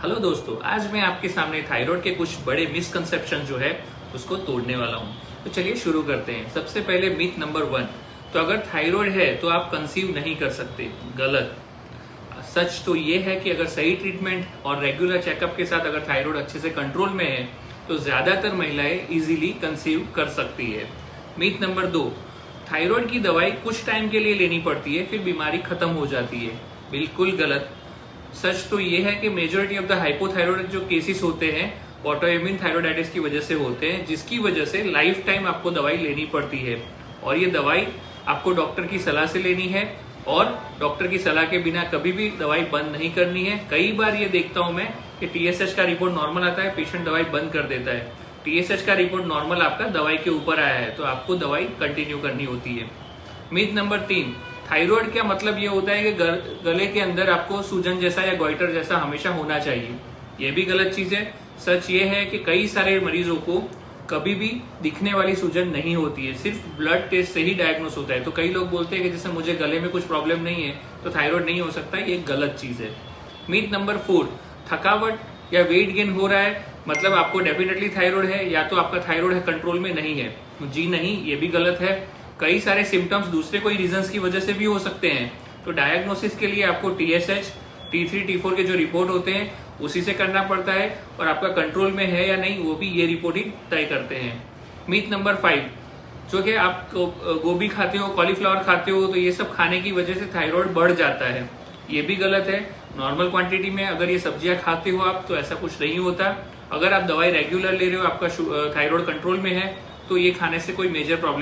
Hello दोस्तों, आज मैं आपके सामने थायराइड के कुछ बड़े मिसकंसेप्शन जो है उसको तोड़ने वाला हूँ। तो चलिए शुरू करते हैं। सबसे पहले मिथ नंबर 1, तो अगर थायराइड है तो आप कंसीव नहीं कर सकते। गलत। सच तो ये है कि अगर सही ट्रीटमेंट और रेगुलर चेकअप के साथ अगर थायराइड अच्छे से कंट्रोल में है तो ज्यादातर महिलाएं इजीली कंसीव कर सकती है। मिथ नंबर 2, थायराइड की दवाई कुछ टाइम के लिए लेनी पड़ती है फिर बीमारी खत्म हो जाती है। बिल्कुल गलत। सच तो ये है कि मेजोरिटी ऑफ द हाइपोथायराइड जो केसेस होते हैं ऑटोइम्यून थायराइडाइटिस की वजह से होते हैं, जिसकी वजह से लाइफ टाइम आपको दवाई लेनी पड़ती है। और ये दवाई आपको डॉक्टर की सलाह से लेनी है और डॉक्टर की सलाह के बिना कभी भी दवाई बंद नहीं करनी है। कई बार ये देखता हूं मैं कि टीएसएच का रिपोर्ट नॉर्मल आता है, पेशेंट दवाई बंद कर देता है। टीएसएच का रिपोर्ट नॉर्मल आपका दवाई के ऊपर आया है तो आपको दवाई कंटिन्यू करनी होती है। मिथ नंबर 3, थायराइड का मतलब ये होता है कि गले के अंदर आपको सूजन जैसा या गोइटर जैसा हमेशा होना चाहिए। ये भी गलत चीज है। सच ये है कि कई सारे मरीजों को कभी भी दिखने वाली सूजन नहीं होती है, सिर्फ ब्लड टेस्ट से ही डायग्नोस होता है। तो कई लोग बोलते हैं कि जैसे मुझे गले में कुछ प्रॉब्लम नहीं है तो थायराइड नहीं हो सकता। ये गलत चीज है। मिथ नंबर 4, थकावट या वेट गेन हो रहा है मतलब आपको डेफिनेटली थायराइड है, या तो आपका थायराइड है कंट्रोल में नहीं है। जी नहीं, ये भी गलत है। कई सारे सिम्टम्स दूसरे कोई रीजंस की वजह से भी हो सकते हैं। तो डायग्नोसिस के लिए आपको टीएसएच, T3, T4 के जो रिपोर्ट होते हैं उसी से करना पड़ता है, और आपका कंट्रोल में है या नहीं वो भी ये रिपोर्ट ही तय करते हैं। मिथ नंबर 5, जो कि आप गोभी खाते हो, कॉलीफ्लावर खाते हो, तो ये सब खाने की वजह से थायराइड बढ़ जाता है। ये भी गलत है। नॉर्मल क्वांटिटी में अगर ये सब्जियां खाते हो आप तो ऐसा कुछ नहीं होता। अगर आप दवाई रेगुलर ले रहे हो, आपका थायराइड कंट्रोल में है, तो ये खाने से कोई मेजर प्रॉब्लम